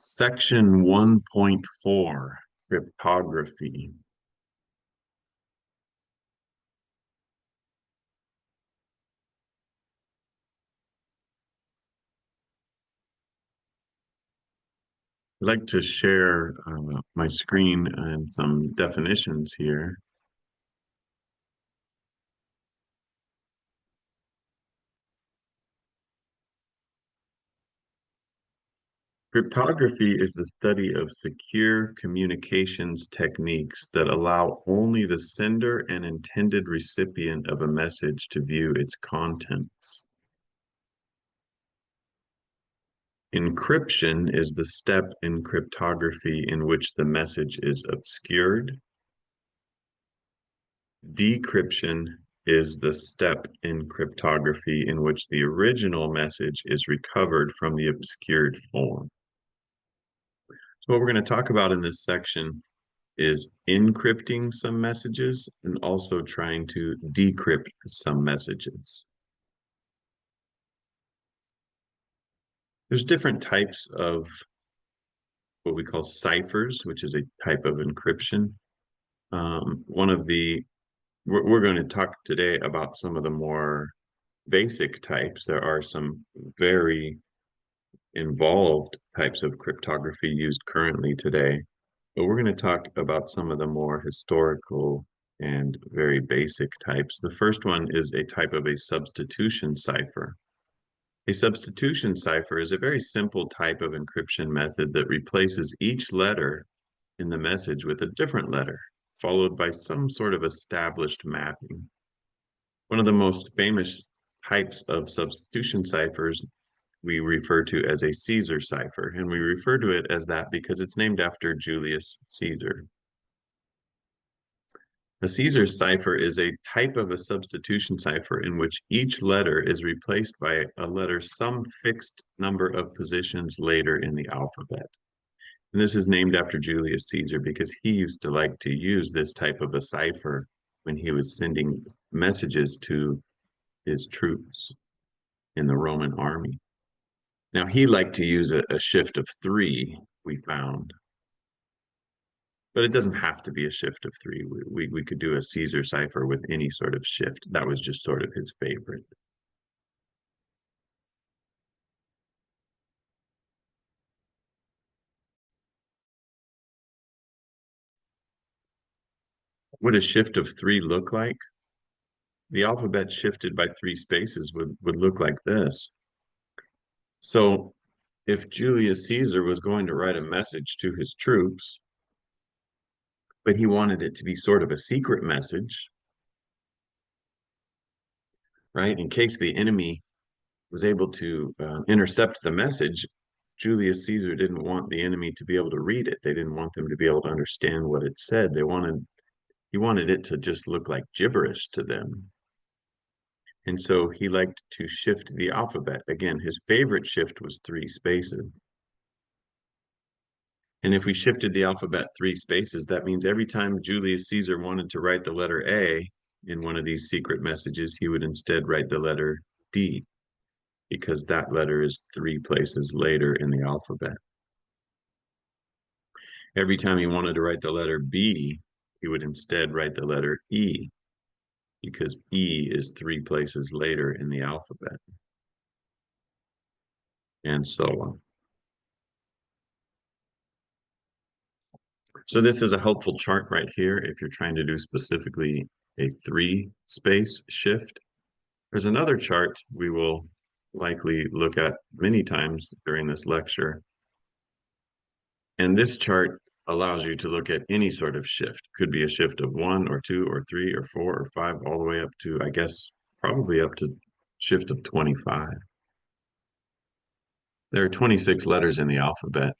Section 1.4, Cryptography. I'd like to share my screen and some definitions here. Cryptography is the study of secure communications techniques that allow only the sender and intended recipient of a message to view its contents. Encryption is the step in cryptography in which the message is obscured. Decryption is the step in cryptography in which the original message is recovered from the obscured form. So what we're going to talk about in this section is encrypting some messages and also trying to decrypt some messages. There's different types of what we call ciphers, which is a type of encryption. We're going to talk today about some of the more basic types. There are some very involved types of cryptography used currently today, but we're going to talk about some of the more historical and very basic types. The first one is a type of a substitution cipher. A substitution cipher is a very simple type of encryption method that replaces each letter in the message with a different letter, followed by some sort of established mapping. One of the most famous types of substitution ciphers we refer to as a Caesar cipher, and we refer to it as that because it's named after Julius Caesar. A Caesar cipher is a type of a substitution cipher in which each letter is replaced by a letter some fixed number of positions later in the alphabet. And this is named after Julius Caesar because he used to like to use this type of a cipher when he was sending messages to his troops in the Roman army. Now, he liked to use a shift of 3, we found. But it doesn't have to be a shift of 3. We could do a Caesar cipher with any sort of shift. That was just sort of his favorite. What would a shift of 3 look like? The alphabet shifted by 3 spaces would look like this. So if Julius Caesar was going to write a message to his troops, but he wanted it to be sort of a secret message, right? In case the enemy was able to intercept the message, Julius Caesar didn't want the enemy to be able to read it. They didn't want them to be able to understand what it said. He wanted it to just look like gibberish to them. And so he liked to shift the alphabet. Again, his favorite shift was 3 spaces. And if we shifted the alphabet 3 spaces, that means every time Julius Caesar wanted to write the letter A in one of these secret messages, he would instead write the letter D, because that letter is 3 places later in the alphabet. Every time he wanted to write the letter B, he would instead write the letter E, because E is 3 places later in the alphabet, and so on. So this is a helpful chart right here if you're trying to do specifically a 3-space shift. There's another chart we will likely look at many times during this lecture. And this chart allows you to look at any sort of shift. Could be a shift of 1 or 2 or 3 or 4 or 5, all the way up to, I guess, probably up to shift of 25. There are 26 letters in the alphabet.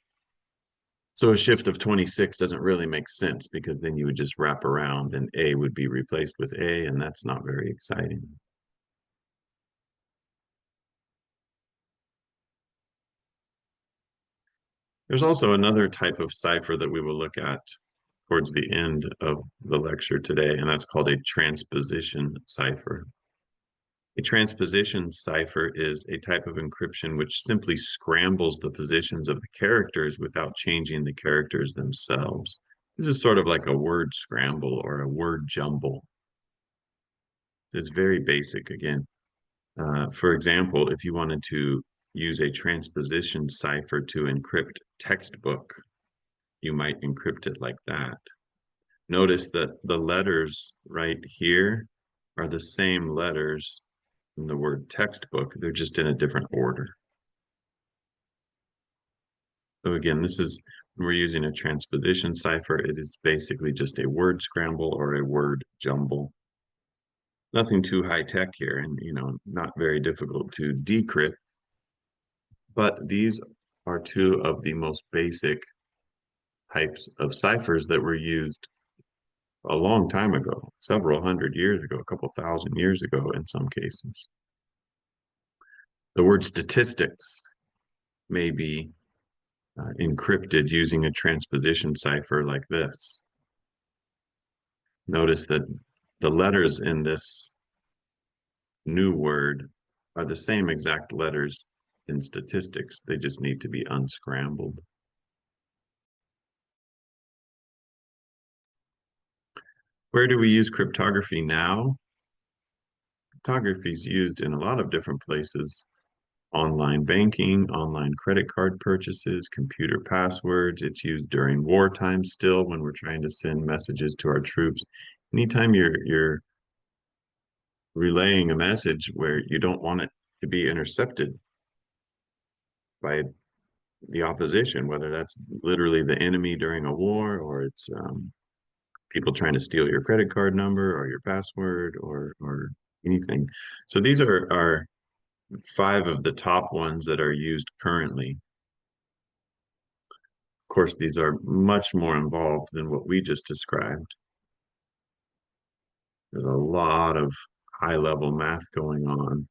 So a shift of 26 doesn't really make sense because then you would just wrap around and A would be replaced with A, and that's not very exciting. There's also another type of cipher that we will look at towards the end of the lecture today, and that's called a transposition cipher. A transposition cipher is a type of encryption which simply scrambles the positions of the characters without changing the characters themselves. This is sort of like a word scramble or a word jumble. It's very basic again. For example, if you wanted to use a transposition cipher to encrypt textbook, you might encrypt it like that. Notice that the letters right here are the same letters in the word textbook. They're just in a different order. So again, we're using a transposition cipher. It is basically just a word scramble or a word jumble. Nothing too high tech here and, not very difficult to decrypt, but these are two of the most basic types of ciphers that were used a long time ago, several hundred years ago, a couple thousand years ago in some cases. The word statistics may be encrypted using a transposition cipher like this. Notice that the letters in this new word are the same exact letters in statistics. They just need to be unscrambled. Where do we use cryptography now? Cryptography is used in a lot of different places. Online banking, online credit card purchases, computer passwords. It's used during wartime still when we're trying to send messages to our troops. Anytime you're relaying a message where you don't want it to be intercepted by the opposition, whether that's literally the enemy during a war or it's people trying to steal your credit card number or your password or anything. So these are five of the top ones that are used currently. Of course, these are much more involved than what we just described. There's a lot of high-level math going on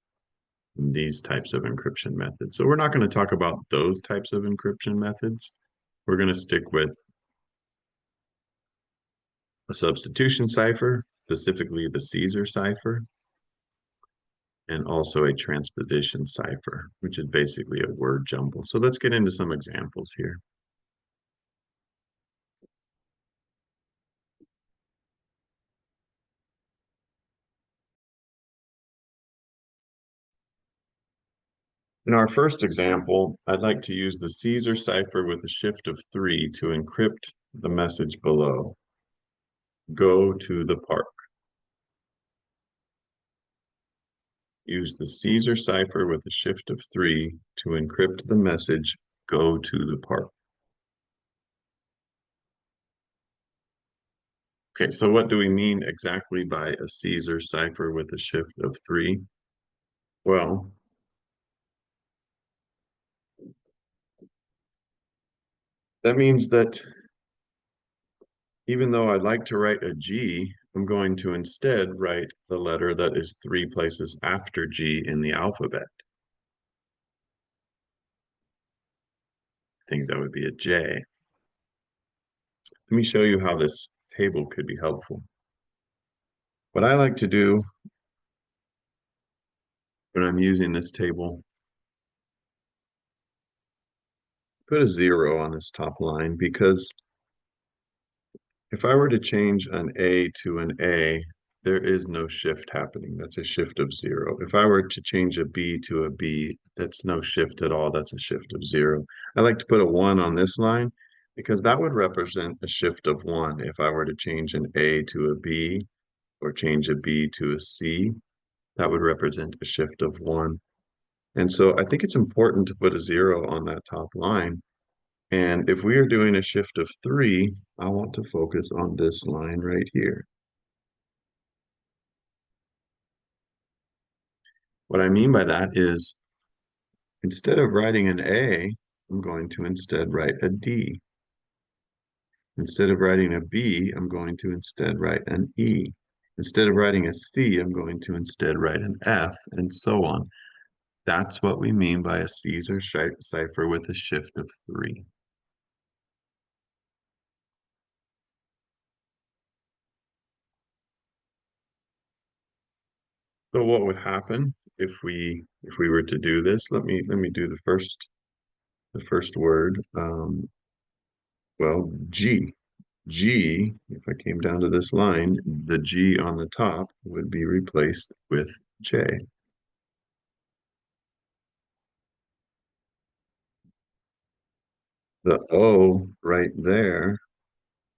in these types of encryption methods. So we're not going to talk about those types of encryption methods. We're going to stick with a substitution cipher, specifically the Caesar cipher, and also a transposition cipher, which is basically a word jumble. So let's get into some examples here. In our first example, I'd like to use the Caesar cipher with a shift of 3 to encrypt the message below. Go to the park. Use the Caesar cipher with a shift of 3 to encrypt the message, go to the park. Okay, so what do we mean exactly by a Caesar cipher with a shift of 3? Well, that means that even though I'd like to write a G, I'm going to instead write the letter that is 3 places after G in the alphabet. I think that would be a J. Let me show you how this table could be helpful. What I like to do when I'm using this table, put a 0 on this top line because if I were to change an A to an A, there is no shift happening. That's a shift of 0. If I were to change a B to a B, that's no shift at all. That's a shift of 0. I like to put a 1 on this line because that would represent a shift of 1 if I were to change an A to a B or change a B to a C. That would represent a shift of 1. And so I think it's important to put a 0 on that top line. And if we are doing a shift of 3, I want to focus on this line right here. What I mean by that is instead of writing an A, I'm going to instead write a D. Instead of writing a B, I'm going to instead write an E. Instead of writing a C, I'm going to instead write an F, and so on. That's what we mean by a Caesar cipher with a shift of 3. So what would happen if we were to do this? Let me do the first word. Well, G. G, if I came down to this line, the G on the top would be replaced with J. The O right there,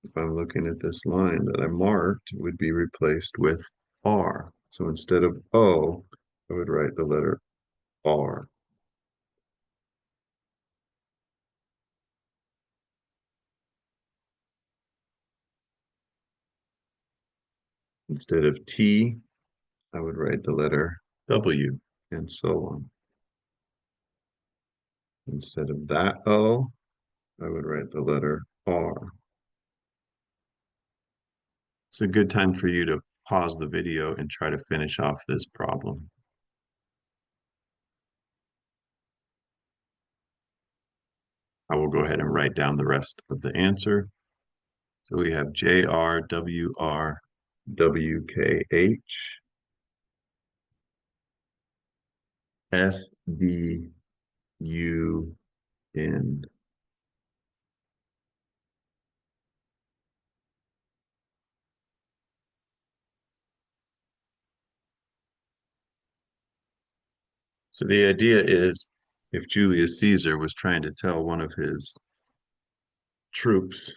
if I'm looking at this line that I marked, would be replaced with R. So instead of O, I would write the letter R. Instead of T, I would write the letter W, and so on. Instead of that O, I would write the letter R. It's a good time for you to pause the video and try to finish off this problem. I will go ahead and write down the rest of the answer. So we have JRWRWKH SDUN. So the idea is if Julius Caesar was trying to tell one of his troops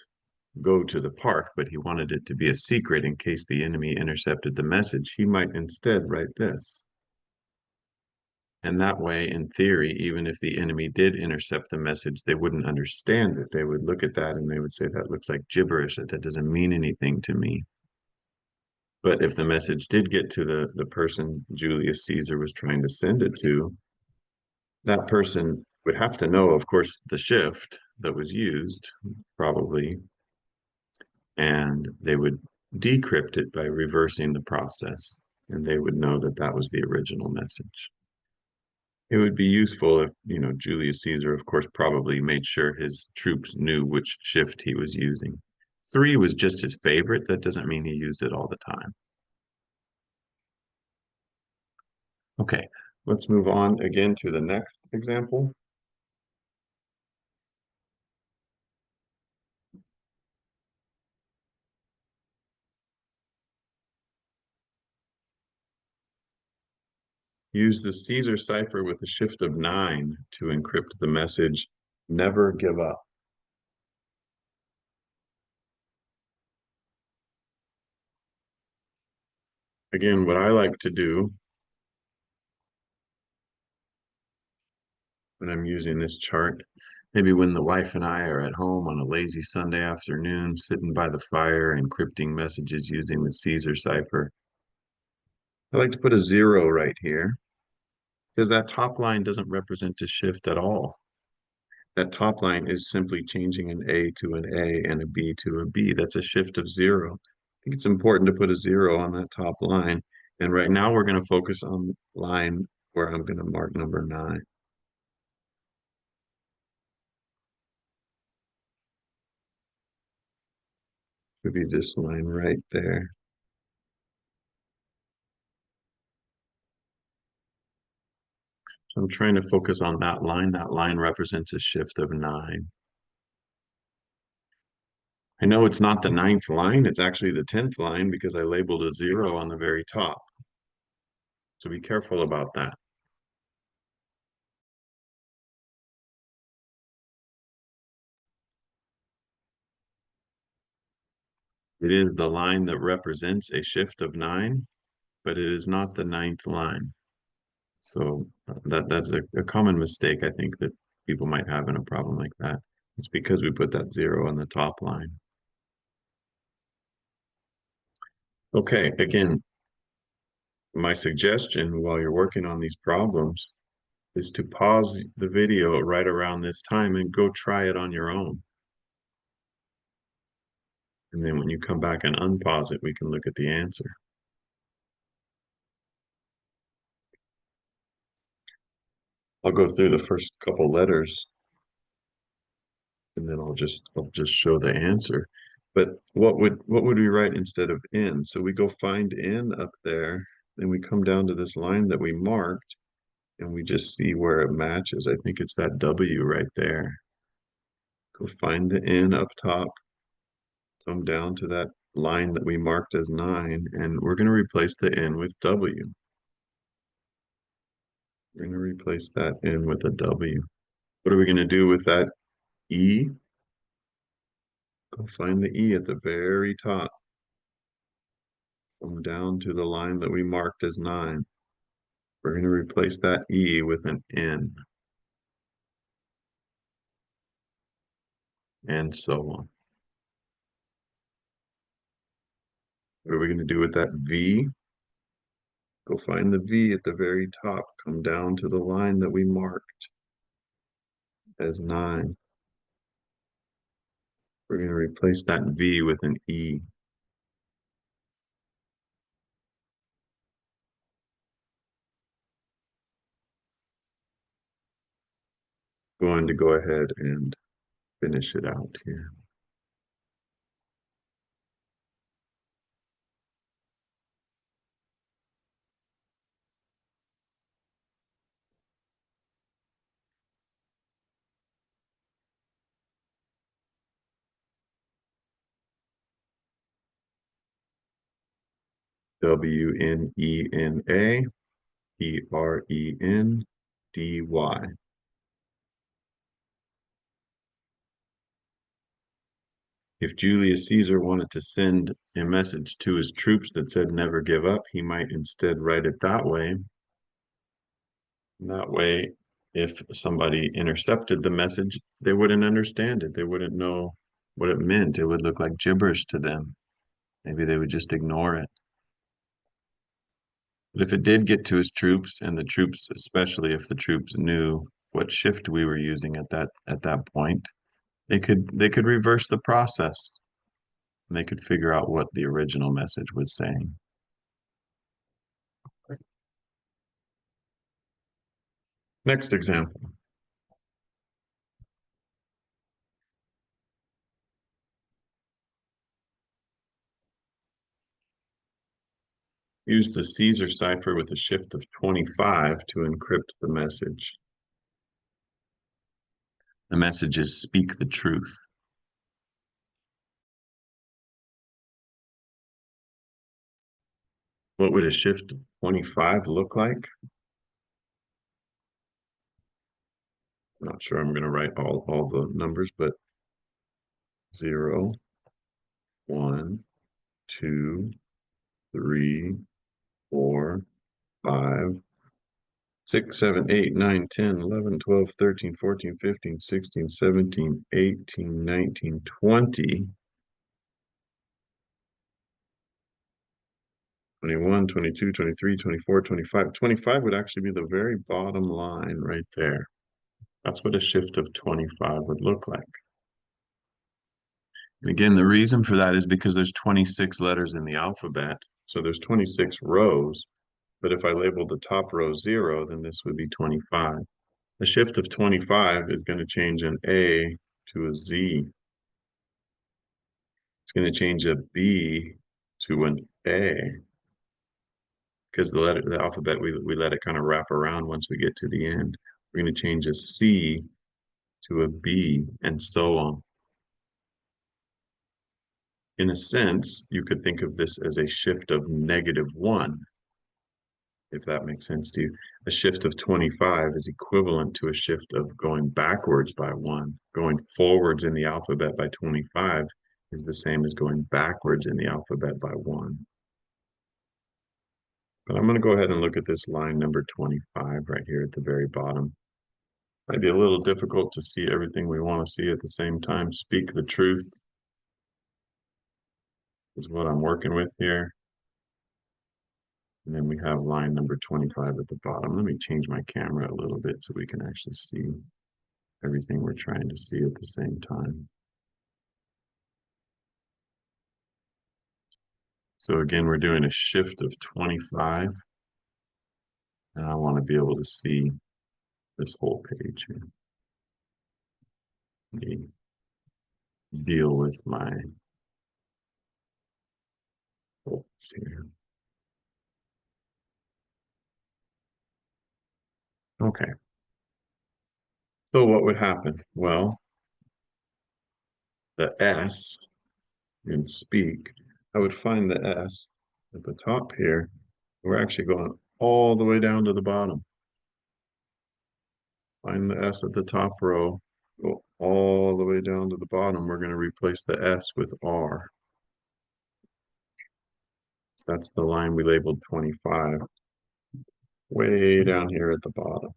go to the park, but he wanted it to be a secret in case the enemy intercepted the message, he might instead write this. And that way, in theory, even if the enemy did intercept the message, they wouldn't understand it. They would look at that and they would say, that looks like gibberish, that doesn't mean anything to me. But if the message did get to the person Julius Caesar was trying to send it to, that person would have to know, of course, the shift that was used, probably, and they would decrypt it by reversing the process, and they would know that that was the original message. It would be useful if, Julius Caesar, of course, probably made sure his troops knew which shift he was using. Three was just his favorite. That doesn't mean he used it all the time. Okay, let's move on again to the next example. Use the Caesar cipher with a shift of 9 to encrypt the message, never give up. Again, what I like to do when I'm using this chart, maybe when the wife and I are at home on a lazy Sunday afternoon, sitting by the fire, encrypting messages using the Caesar cipher, I like to put a 0 right here because that top line doesn't represent a shift at all. That top line is simply changing an A to an A and a B to a B. That's a shift of 0. I think it's important to put a 0 on that top line. And right now we're going to focus on the line where I'm going to mark number 9. Would be this line right there. So I'm trying to focus on that line. That line represents a shift of 9. I know it's not the ninth line, it's actually the 10th line because I labeled a 0 on the very top. So be careful about that. It is the line that represents a shift of 9, but it is not the ninth line. So that's a common mistake I think that people might have in a problem like that. It's because we put that 0 on the top line. Okay, again, my suggestion while you're working on these problems is to pause the video right around this time and go try it on your own. And then when you come back and unpause it, we can look at the answer. I'll go through the first couple letters and then I'll just show the answer. But what would we write instead of in? So we go find in up there. Then we come down to this line that we marked and we just see where it matches. I think it's that W right there. Go find the N up top, come down to that line that we marked as 9, and we're going to replace the N with W. We're going to replace that N with a W. What are we going to do with that E? Go find the E at the very top. Come down to the line that we marked as 9. We're going to replace that E with an N, and so on. What are we going to do with that V? Go find the V at the very top. Come down to the line that we marked as 9. We're going to replace that V with an E. Going to go ahead and finish it out here. WNENAPRENDY. If Julius Caesar wanted to send a message to his troops that said never give up, he might instead write it that way. And that way, if somebody intercepted the message, they wouldn't understand it. They wouldn't know what it meant. It would look like gibberish to them. Maybe they would just ignore it. But if it did get to his troops, and the troops, especially if the troops knew what shift we were using at that point, they could reverse the process. And they could figure out what the original message was saying. Next example. Use the Caesar cipher with a shift of 25 to encrypt the message. The message is speak the truth. What would a shift of 25 look like? I'm not sure I'm going to write all the numbers, but 0, 1, 2, 3, 4, 5, 6, 7, 8, 9, 10, 11, 12, 13, 14, 15, 16, 17, 18, 19, 20, 21, 22, 23, 24, 25. 25 would actually be the very bottom line right there. That's what a shift of 25 would look like. And again, the reason for that is because there's 26 letters in the alphabet. So there's 26 rows. But if I label the top row 0, then this would be 25. A shift of 25 is going to change an A to a Z. It's going to change a B to an A. Because the alphabet, we let it kind of wrap around once we get to the end. We're going to change a C to a B, and so on. In a sense, you could think of this as a shift of -1, if that makes sense to you. A shift of 25 is equivalent to a shift of going backwards by 1. Going forwards in the alphabet by 25 is the same as going backwards in the alphabet by 1. But I'm going to go ahead and look at this line number 25 right here at the very bottom. Might be a little difficult to see everything we want to see at the same time. Speak the truth is what I'm working with here. And then we have line number 25 at the bottom. Let me change my camera a little bit so we can actually see everything we're trying to see at the same time. So again, we're doing a shift of 25. And I want to be able to see this whole page here. Let me deal with my bolts here. Okay, so what would happen? Well, the S in speak, I would find the S at the top here. We're actually going all the way down to the bottom. Find the S at the top row, go all the way down to the bottom. We're going to replace the S with R. So that's the line we labeled 25, way down here at the bottom.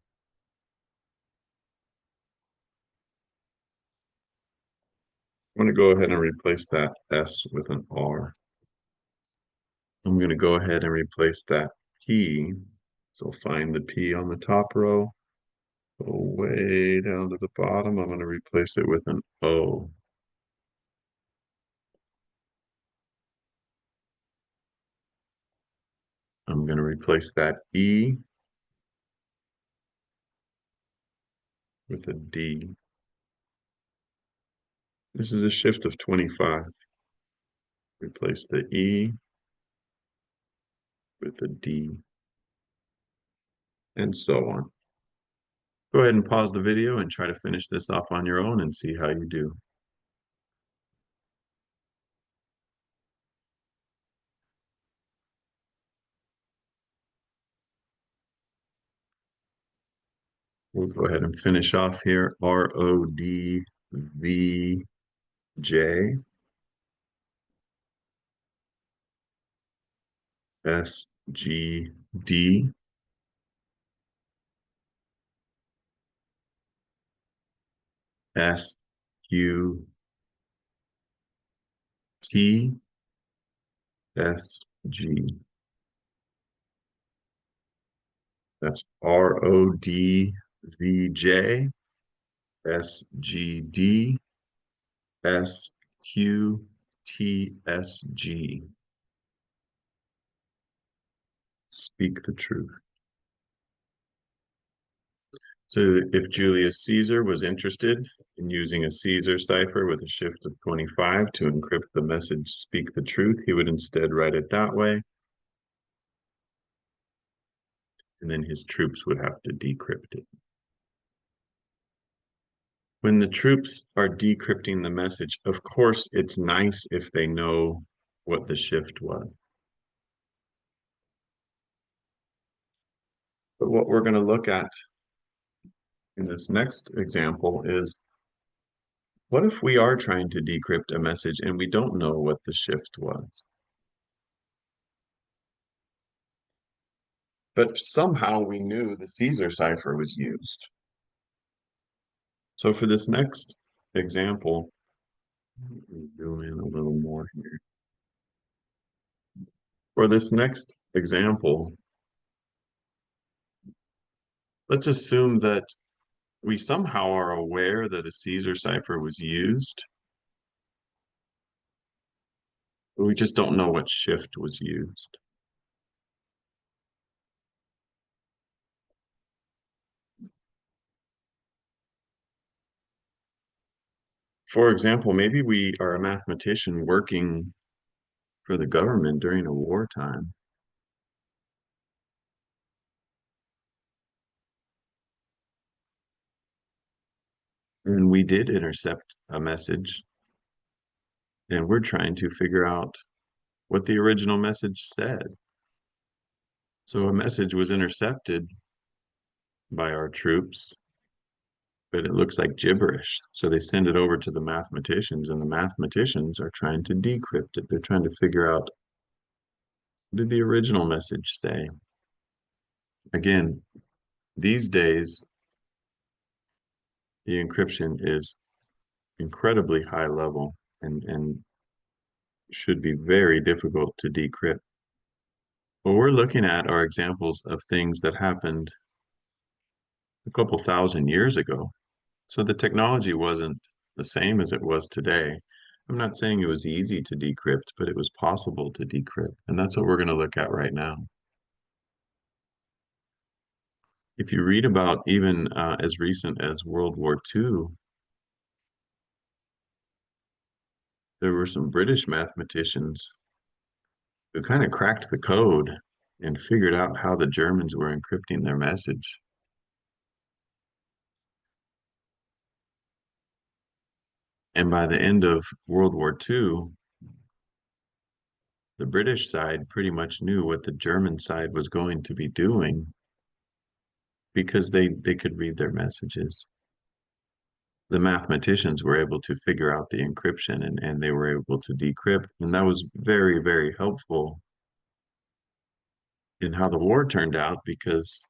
I'm going to go ahead and replace that S with an R. I'm going to go ahead and replace that P. So find the P on the top row, go way down to the bottom. I'm going to replace it with an O. I'm going to replace that E with a D. This is a shift of 25. Replace the E with a D, and so on. Go ahead and pause the video and try to finish this off on your own and see how you do. We'll go ahead and finish off here. RODVJ, SGD, SQT, SG. That's RODZJ, SGD, SQTSG. Speak the truth. So if Julius Caesar was interested in using a Caesar cipher with a shift of 25 to encrypt the message "Speak the truth," he would instead write it that way, and then his troops would have to decrypt it. When the troops are decrypting the message, of course, it's nice if they know what the shift was. But what we're going to look at in this next example is, what if we are trying to decrypt a message and we don't know what the shift was? But somehow we knew the Caesar cipher was used. So for this next example, let me zoom in a little more here. For this next example, let's assume that we somehow are aware that a Caesar cipher was used, but we just don't know what shift was used. For example, maybe we are a mathematician working for the government during a wartime, and we did intercept a message, and we're trying to figure out what the original message said. So a message was intercepted by our troops, but it looks like gibberish. So they send it over to the mathematicians, and the mathematicians are trying to decrypt it. They're trying to figure out, what did the original message say? Again, these days, the encryption is incredibly high level and should be very difficult to decrypt. What we're looking at are examples of things that happened a couple thousand years ago. So the technology wasn't the same as it was today. I'm not saying it was easy to decrypt, but it was possible to decrypt. And that's what we're going to look at right now. If you read about even as recent as World War II, there were some British mathematicians who kind of cracked the code and figured out how the Germans were encrypting their message. And by the end of World War II, the British side pretty much knew what the German side was going to be doing because they could read their messages. The mathematicians were able to figure out the encryption and they were able to decrypt. And that was very, very helpful in how the war turned out because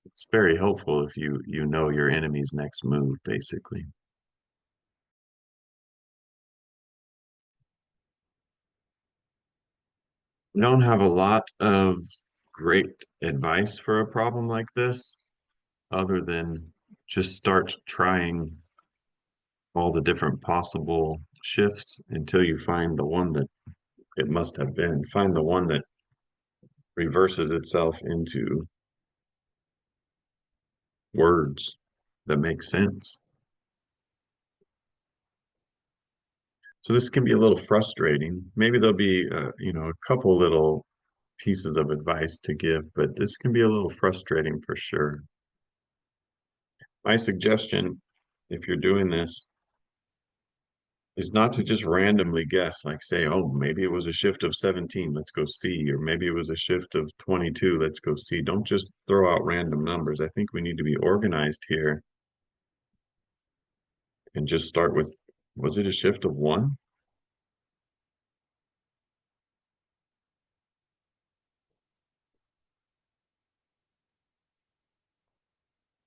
it's very helpful if you know your enemy's next move, basically. We don't have a lot of great advice for a problem like this, other than just start trying all the different possible shifts until you find the one that it must have been. Find the one that reverses itself into words that make sense. So this can be a little frustrating. Maybe there'll be, a couple little pieces of advice to give, but this can be a little frustrating for sure. My suggestion, if you're doing this, is not to just randomly guess, like say, oh, maybe it was a shift of 17, let's go see, or maybe it was a shift of 22, let's go see. Don't just throw out random numbers. I think we need to be organized here and just start with, was it a shift of one?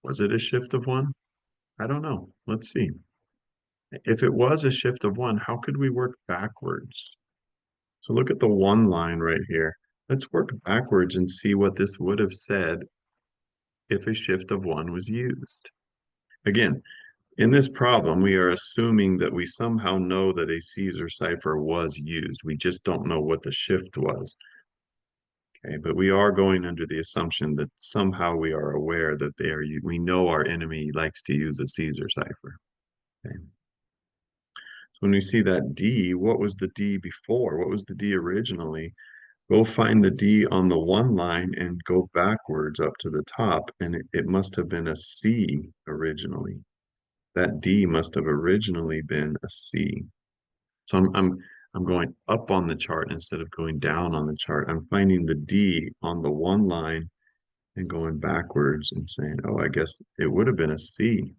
Was it a shift of one? I don't know. Let's see. If it was a shift of one, how could we work backwards? So look at the one line right here. Let's work backwards and see what this would have said if a shift of one was used. Again, in this problem, we are assuming that we somehow know that a Caesar cipher was used. We just don't know what the shift was. Okay, but we are going under the assumption that somehow we are aware that we know our enemy likes to use a Caesar cipher. Okay. So when we see that D, what was the D before? What was the D originally? Go find the D on the one line and go backwards up to the top, and it must have been a C originally. That D must have originally been a C. So I'm going up on the chart instead of going down on the chart. I'm finding the D on the one line and going backwards and saying, oh, I guess it would have been a C.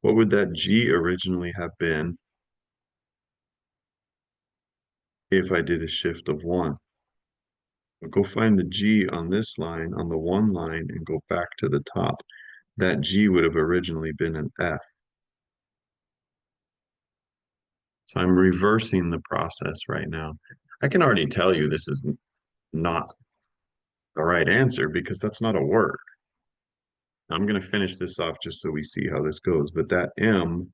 What would that G originally have been if I did a shift of one? Go find the G on this line, on the one line, and go back to the top. That G would have originally been an F. So I'm reversing the process right now. I can already tell you this is not the right answer because that's not a word. I'm going to finish this off just so we see how this goes. But that M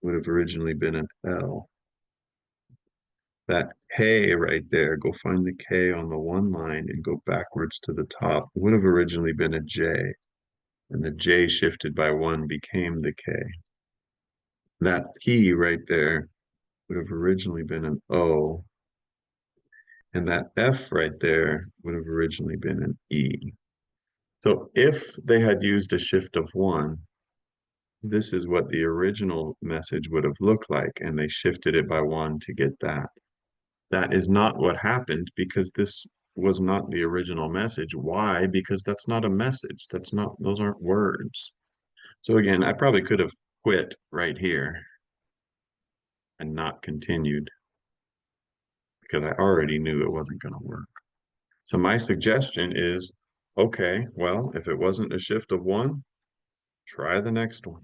would have originally been an L. That K right there, go find the K on the one line and go backwards to the top, would have originally been a J. And the J shifted by one became the K. That P right there would have originally been an O. And that F right there would have originally been an E. So if they had used a shift of one, this is what the original message would have looked like, and they shifted it by one to get that. That is not what happened because this was not the original message. Why? Because that's not a message. Those aren't words. So again, I probably could have quit right here and not continued because I already knew it wasn't going to work. So my suggestion is, okay, well, if it wasn't a shift of one, try the next one.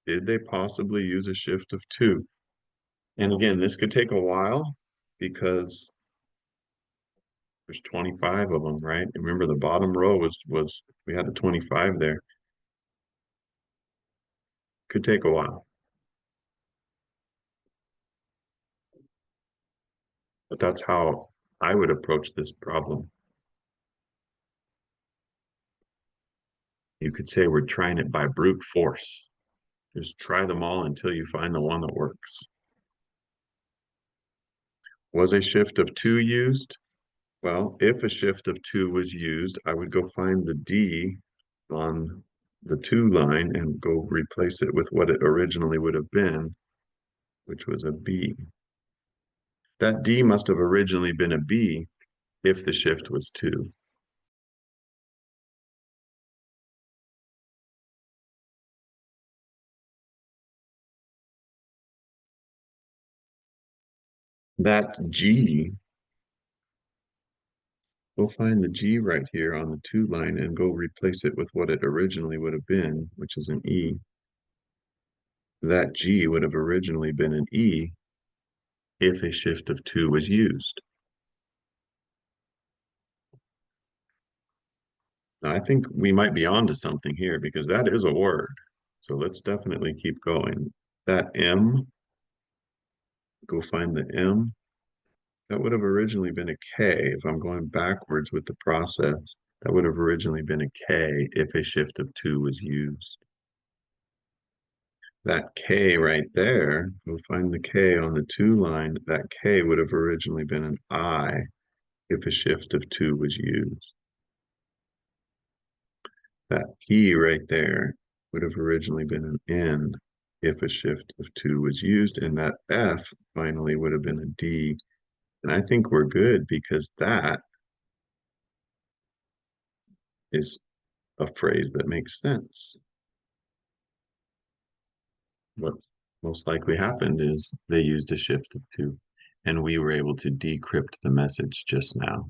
Did they possibly use a shift of two? And again, this could take a while because there's 25 of them, right? And remember the bottom row was we had a 25 there. Could take a while. But that's how I would approach this problem. You could say we're trying it by brute force. Just try them all until you find the one that works. Was a shift of two used? Well, if a shift of two was used, I would go find the D on the 2 line and go replace it with what it originally would have been, which was a B. That D must have originally been a B if the shift was 2. That G, go find the G right here on the 2 line and go replace it with what it originally would have been, which is an E. That G would have originally been an E if a shift of 2 was used. Now, I think we might be onto something here because that is a word. So let's definitely keep going. That M, go find the M. That would have originally been a K. If I'm going backwards with the process, that would have originally been a K if a shift of 2 was used. That K right there, go find the K on the 2 line. That K would have originally been an I if a shift of 2 was used. That P right there would have originally been an N if a shift of 2 was used, and that F finally would have been a D. And I think we're good because that is a phrase that makes sense. What most likely happened is they used a shift of 2, and we were able to decrypt the message just now.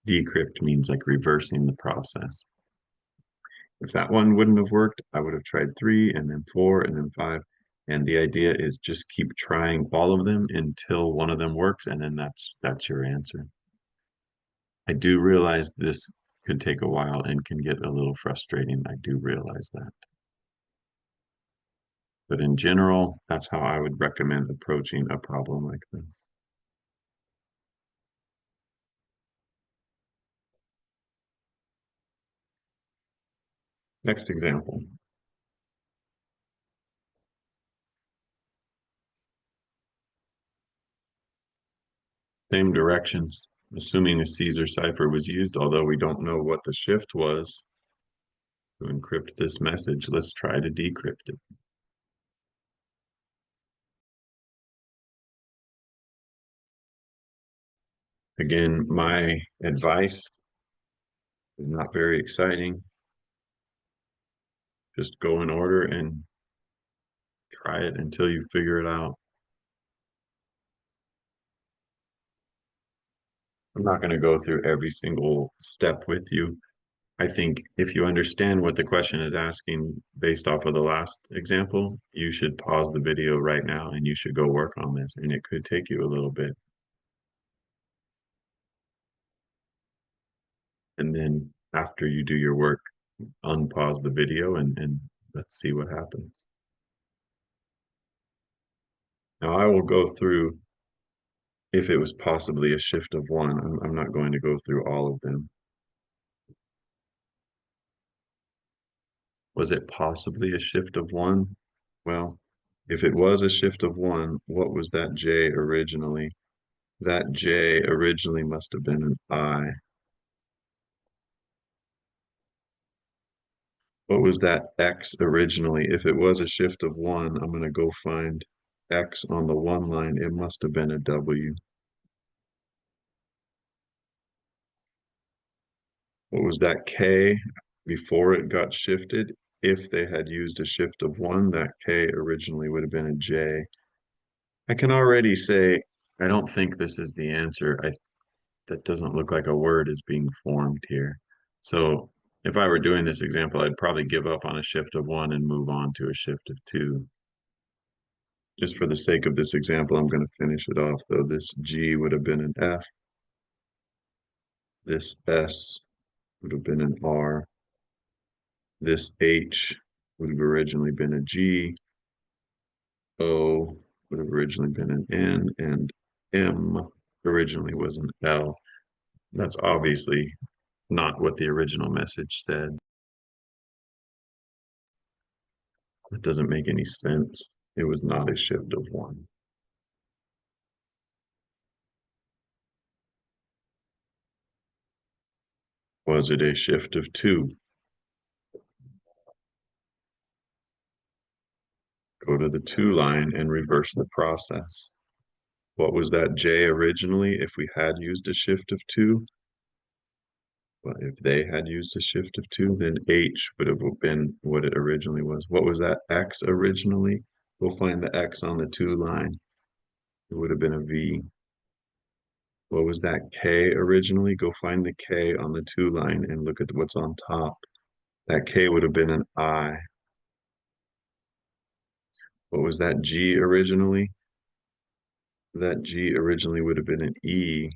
Decrypt means like reversing the process. If that one wouldn't have worked, I would have tried 3 and then 4 and then 5. And the idea is just keep trying all of them until one of them works, and then that's your answer. I do realize this could take a while and can get a little frustrating. I do realize that. But in general, that's how I would recommend approaching a problem like this. Next example. Same directions. Assuming a Caesar cipher was used, although we don't know what the shift was to encrypt this message, let's try to decrypt it. Again, my advice is not very exciting. Just go in order and try it until you figure it out. I'm not going to go through every single step with you. I think if you understand what the question is asking based off of the last example, you should pause the video right now and you should go work on this. And it could take you a little bit. And then after you do your work, unpause the video and let's see what happens. Now I will go through if it was possibly a shift of 1. I'm not going to go through all of them. Was it possibly a shift of 1? Well, if it was a shift of 1, what was that J originally? That J originally must have been an I. What was that X originally? If it was a shift of 1, I'm going to go find X on the 1 line. It must have been a W. What was that K before it got shifted? If they had used a shift of 1, that K originally would have been a J. I can already say, I don't think this is the answer. That doesn't look like a word is being formed here. So if I were doing this example, I'd probably give up on a shift of 1 and move on to a shift of 2. Just for the sake of this example, I'm going to finish it off, though. This G would have been an F. This S would have been an R. This H would have originally been a G. O would have originally been an N, and M originally was an L. That's obviously not what the original message said. It doesn't make any sense. It was not a shift of 1. Was it a shift of 2? go to the to line and reverse the process. What was that J originally if we had used a shift of 2? But if they had used a shift of 2, then H would have been what it originally was. What was that X originally? We'll find the X on the to line. It would have been a V. What was that K originally? Go find the K on the to line and look at what's on top. That K would have been an I. What was that G originally? That G originally would have been an E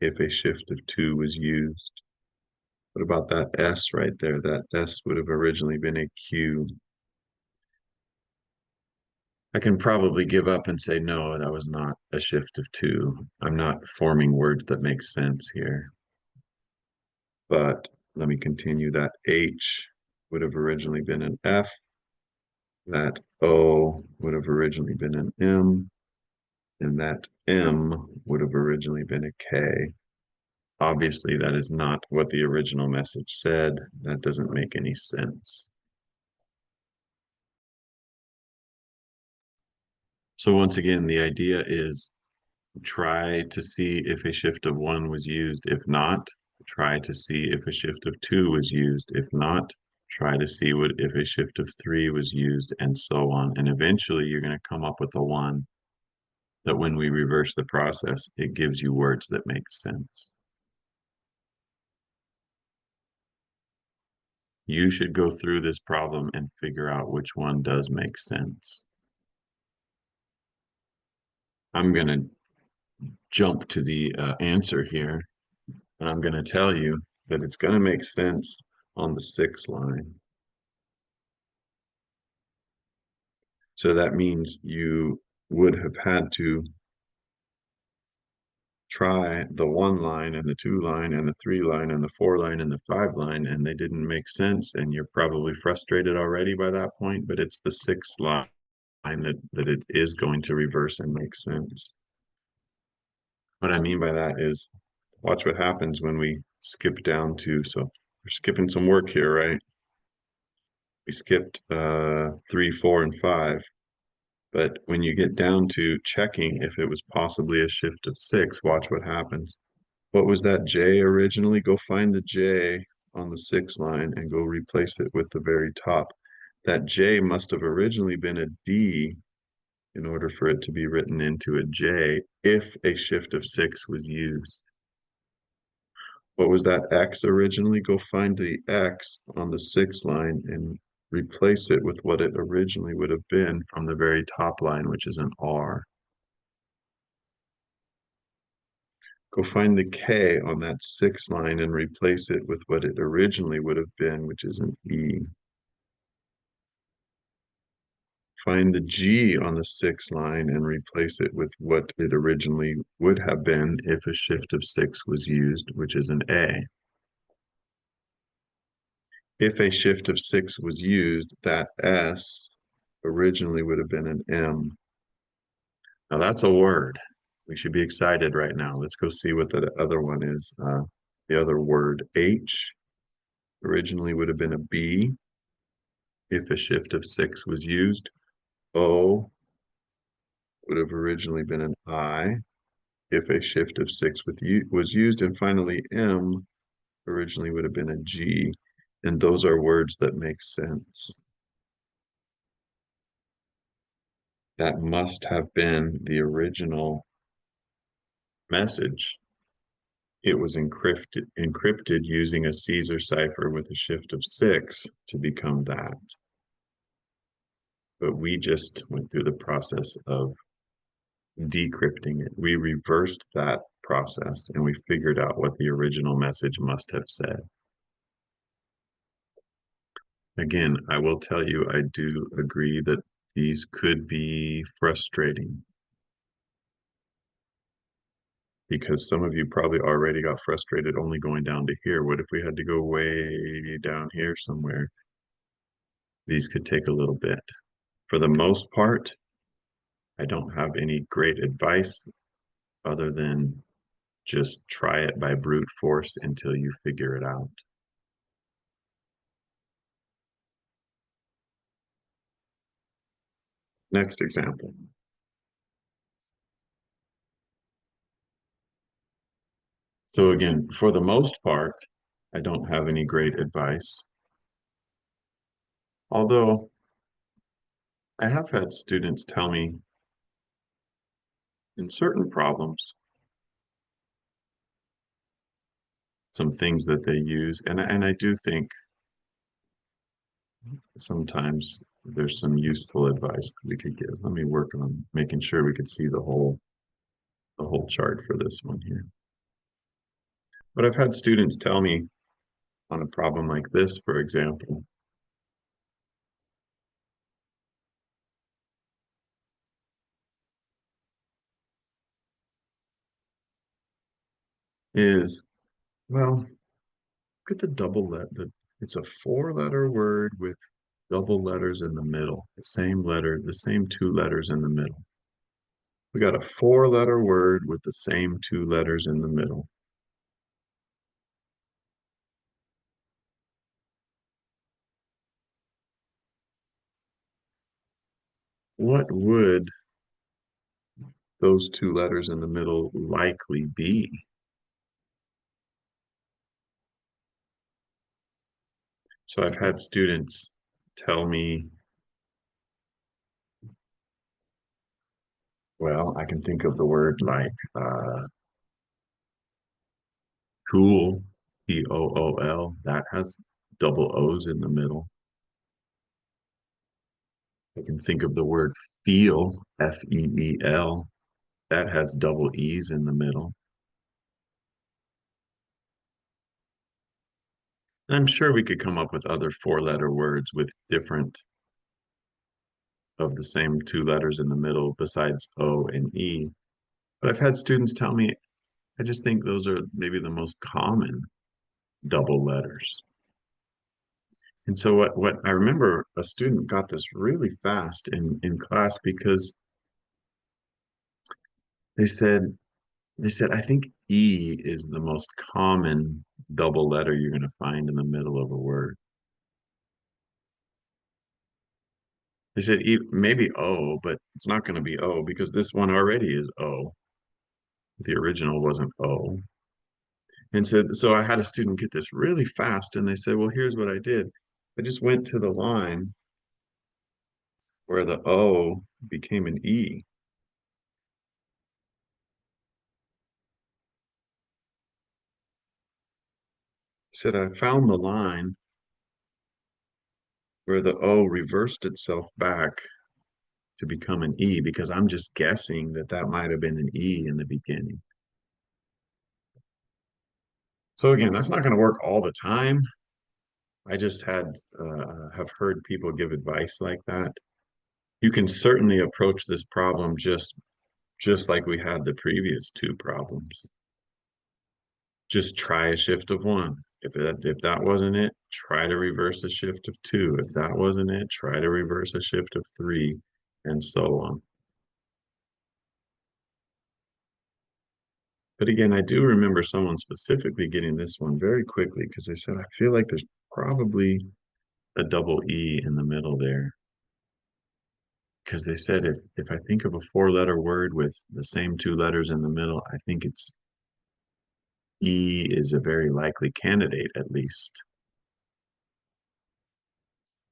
if a shift of 2 was used. What about that S right there? That S would have originally been a Q. I can probably give up and say, no, that was not a shift of 2. I'm not forming words that make sense here. But let me continue. That H would have originally been an F. That O would have originally been an M. And that M would have originally been a K. Obviously, that is not what the original message said. That doesn't make any sense. So once again, the idea is try to see if a shift of 1 was used. If not, try to see if a shift of 2 was used. If not, try to see if a shift of 3 was used, and so on. And eventually you're going to come up with a one that when we reverse the process, it gives you words that make sense. You should go through this problem and figure out which one does make sense. I'm going to jump to the answer here, and I'm going to tell you that it's going to make sense on the 6th line. So that means you would have had to try the 1 line and the 2 line and the 3 line and the 4 line and the 5 line, and they didn't make sense, and you're probably frustrated already by that point, but it's the 6th line that it is going to reverse and make sense. What I mean by that is, watch what happens when we skip down to, so we're skipping some work here, right? We skipped 3, 4, and 5. But when you get down to checking if it was possibly a shift of 6, watch what happens. What was that J originally? Go find the J on the 6th line and go replace it with the very top. That J must have originally been a D in order for it to be written into a J if a shift of 6 was used. What was that X originally? Go find the X on the 6th line and replace it with what it originally would have been from the very top line, which is an R. Go find the K on that 6th line and replace it with what it originally would have been, which is an E. Find the G on the 6th line and replace it with what it originally would have been if a shift of 6 was used, which is an A. If a shift of 6 was used, that S originally would have been an M. Now that's a word. We should be excited right now. Let's go see what the other one is. The other word, H, originally would have been a B if a shift of 6 was used. O would have originally been an I if a shift of 6 was used. And finally, M originally would have been a G. And those are words that make sense. That must have been the original message. It was encrypted using a Caesar cipher with a shift of 6 to become that. But we just went through the process of decrypting it. We reversed that process and we figured out what the original message must have said. Again, I will tell you, I do agree that these could be frustrating because some of you probably already got frustrated only going down to here. What if we had to go way down here somewhere? These could take a little bit. For the most part, I don't have any great advice other than just try it by brute force until you figure it out. Next example. So again, for the most part, I don't have any great advice. Although I have had students tell me in certain problems, some things that they use, and I do think sometimes there's some useful advice that we could give. Let me work on making sure we could see the whole chart for this one here. But I've had students tell me on a problem like this, for example, is, well, look at the double it's a four-letter word with double letters in the middle, the same two letters in the middle. We got a four-letter word with the same two letters in the middle. What would those two letters in the middle likely be? So I've had students tell me, well, I can think of the word like tool, Tool, that has double O's in the middle. I can think of the word feel, Feel, that has double E's in the middle. And I'm sure we could come up with other four-letter words with different of the same two letters in the middle besides O and E. But I've had students tell me, I just think those are maybe the most common double letters. And so what I remember a student got this really fast in class because they said I think E is the most common double letter you're going to find in the middle of a word. They said E, maybe O, but it's not going to be O because this one already is O. The original wasn't O. And so I had a student get this really fast, and they said, well, here's what I did. I just went to the line where the O became an E. He said, I found the line where the O reversed itself back to become an E because I'm just guessing that that might have been an E in the beginning. So again, that's not going to work all the time. I just have heard people give advice like that. You can certainly approach this problem just like we had the previous two problems. Just try a shift of one. If that wasn't it, try to reverse a shift of two. If that wasn't it, try to reverse a shift of three, and so on. But again, I do remember someone specifically getting this one very quickly because they said, I feel like there's probably a double E in the middle there. Because they said if I think of a four-letter word with the same two letters in the middle, I think it's E is a very likely candidate, at least.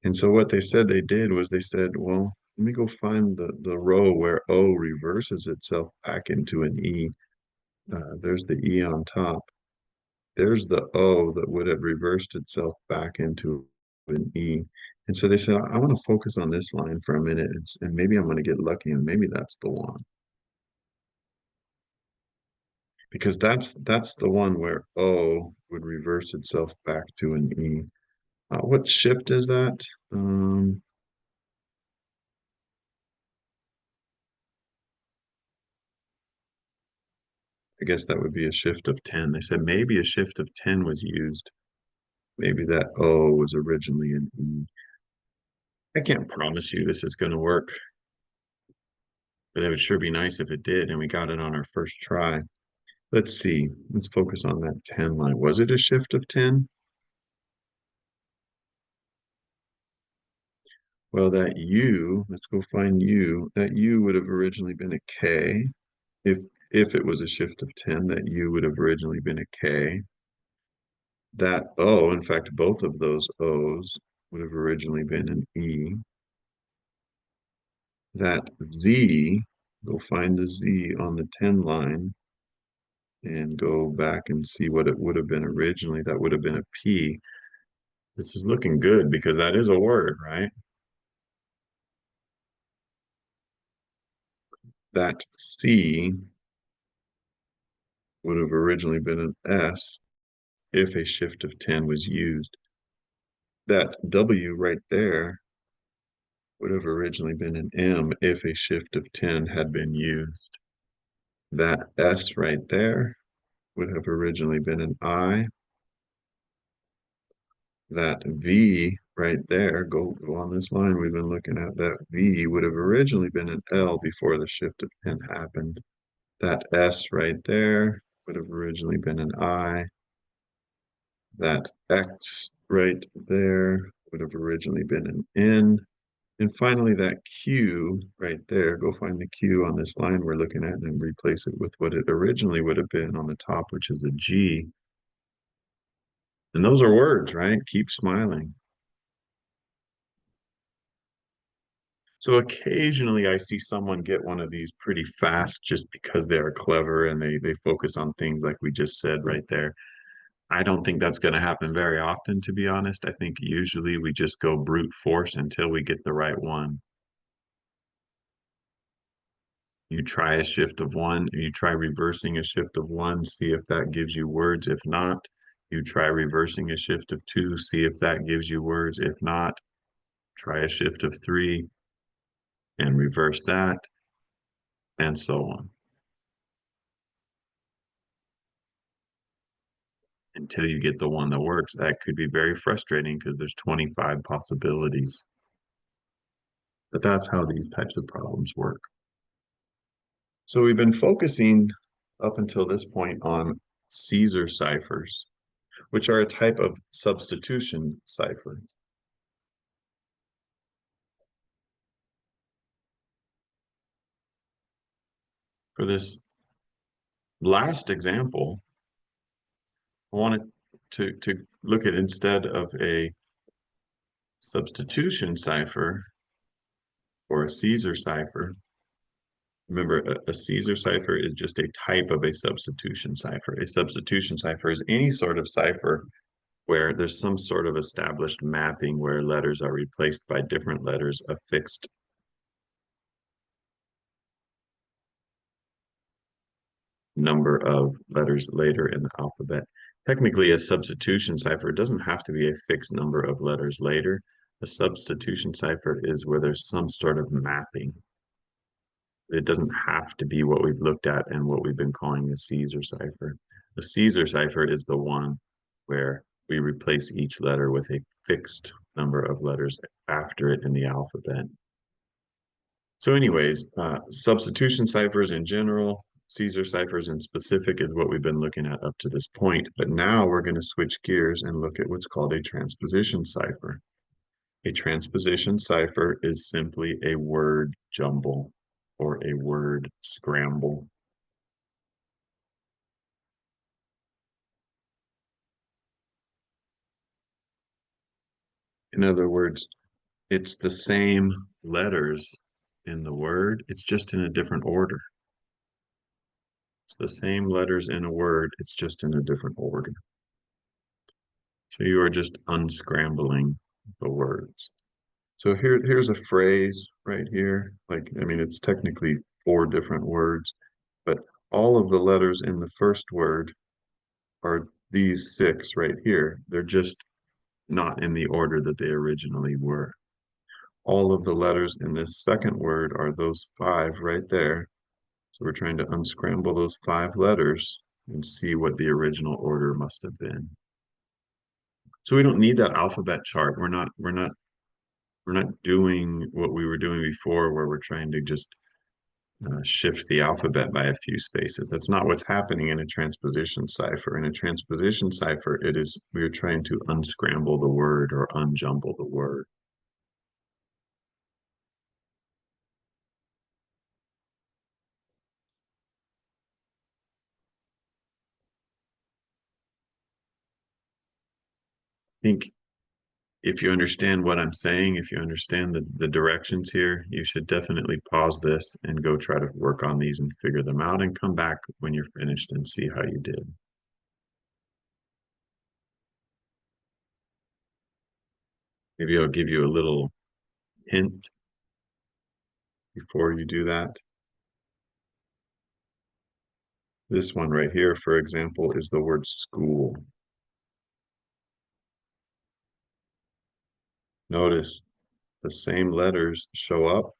And so what they said they did was they said, well, let me go find the row where O reverses itself back into an E. There's the E on top. There's the O that would have reversed itself back into an E. And so they said, I want to focus on this line for a minute and maybe I'm going to get lucky and maybe that's the one. Because that's the one where O would reverse itself back to an E. What shift is that? I guess that would be a shift of 10. They said maybe a shift of 10 was used. Maybe that O was originally an E. I can't promise you this is going to work, but it would sure be nice if it did and we got it on our first try. Let's see. Let's focus on that 10 line. Was it a shift of 10? Well, that U, let's go find U. That U would have originally been a K. If if it was a shift of 10, that U would have originally been a K. That O, in fact, both of those O's would have originally been an E. That Z, go find the Z on the 10 line and go back and see what it would have been originally. That would have been a P. This is looking good because that is a word, right? That C would have originally been an S if a shift of 10 was used. That W right there would have originally been an M if a shift of 10 had been used. That S right there would have originally been an I. That V right there, go on this line we've been looking at, that V would have originally been an L before the shift of 10 happened. That S right there would have originally been an I. That X right there would have originally been an N. And finally, that Q right there, go find the Q on this line we're looking at and replace it with what it originally would have been on the top, which is a G. And those are words, right? Keep smiling. So occasionally I see someone get one of these pretty fast just because they are clever and they focus on things like we just said right there. I don't think that's going to happen very often, to be honest. I think usually we just go brute force until we get the right one. You try a shift of one, you try reversing a shift of one, see if that gives you words. If not, you try reversing a shift of two, see if that gives you words. If not, try a shift of three and reverse that, and so on until you get the one that works. That could be very frustrating because there's 25 possibilities. But that's how these types of problems work. So we've been focusing up until this point on Caesar ciphers, which are a type of substitution cipher. For this last example, I wanted to look at, instead of a substitution cipher or a Caesar cipher, remember, a Caesar cipher is just a type of a substitution cipher. A substitution cipher is any sort of cipher where there's some sort of established mapping where letters are replaced by different letters affixed number of letters later in the alphabet. Technically, a substitution cipher doesn't have to be a fixed number of letters later. A substitution cipher is where there's some sort of mapping. It doesn't have to be what we've looked at and what we've been calling a Caesar cipher. A Caesar cipher is the one where we replace each letter with a fixed number of letters after it in the alphabet. So anyways, substitution ciphers in general, Caesar ciphers in specific is what we've been looking at up to this point. But now we're going to switch gears and look at what's called a transposition cipher. A transposition cipher is simply a word jumble or a word scramble. In other words, it's the same letters in the word, it's just in a different order. It's the same letters in a word, it's just in a different order. So you are just unscrambling the words. So here's a phrase right here. Like, I mean, it's technically four different words, but all of the letters in the first word are these six right here. They're just not in the order that they originally were. All of the letters in this second word are those five right there. So we're trying to unscramble those five letters and see what the original order must have been. So we don't need that alphabet chart. We're not doing what we were doing before, where we're trying to just shift the alphabet by a few spaces. That's not what's happening in a transposition cipher. In a transposition cipher, we're trying to unscramble the word or unjumble the word. think if you understand what I'm saying, if you understand the directions here, you should definitely pause this and go try to work on these and figure them out and come back when you're finished and see how you did. Maybe I'll give you a little hint before you do that. This one right here, for example, is the word school. Notice the same letters show up.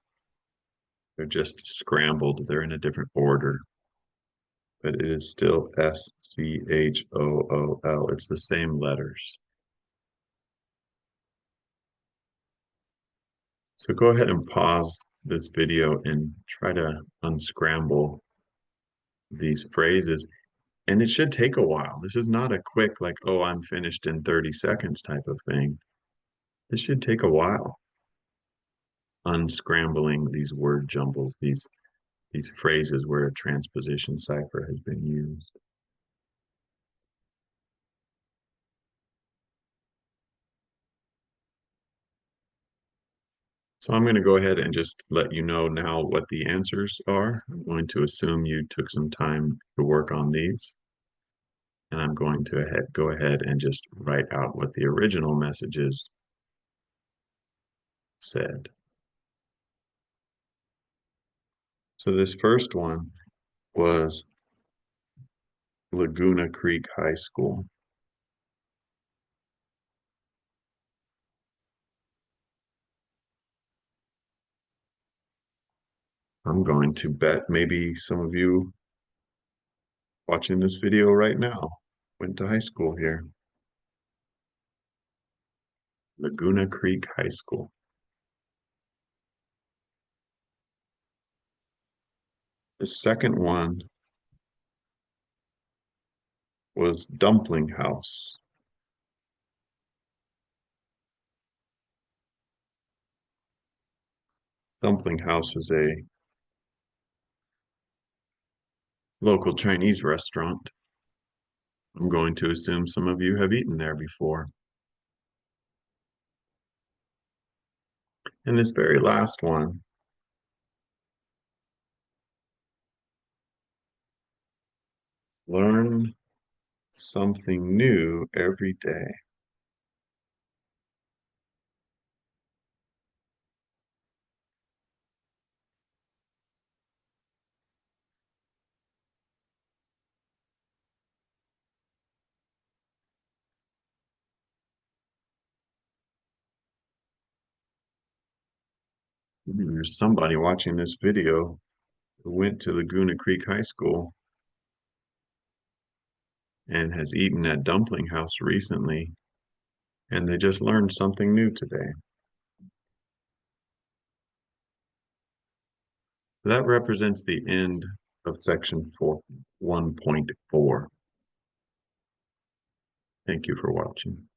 They're just scrambled. They're in a different order, but it is still School. It's the same letters. So go ahead and pause this video and try to unscramble these phrases. And it should take a while. This is not a quick, like, oh, I'm finished in 30 seconds type of thing. This should take a while. Unscrambling these word jumbles, these phrases where a transposition cipher has been used. So I'm going to go ahead and just let you know now what the answers are. I'm going to assume you took some time to work on these. And I'm going to go ahead and just write out what the original messages said. So this first one was Laguna Creek High School. I'm going to bet maybe some of you watching this video right now went to high school here. Laguna Creek High School. The second one was Dumpling House. Dumpling House is a local Chinese restaurant. I'm going to assume some of you have eaten there before. And this very last one, learn something new every day. Maybe there's somebody watching this video who went to Laguna Creek High School and has eaten at Dumpling House recently, and they just learned something new today. That represents the end of section 1.4. Thank you for watching.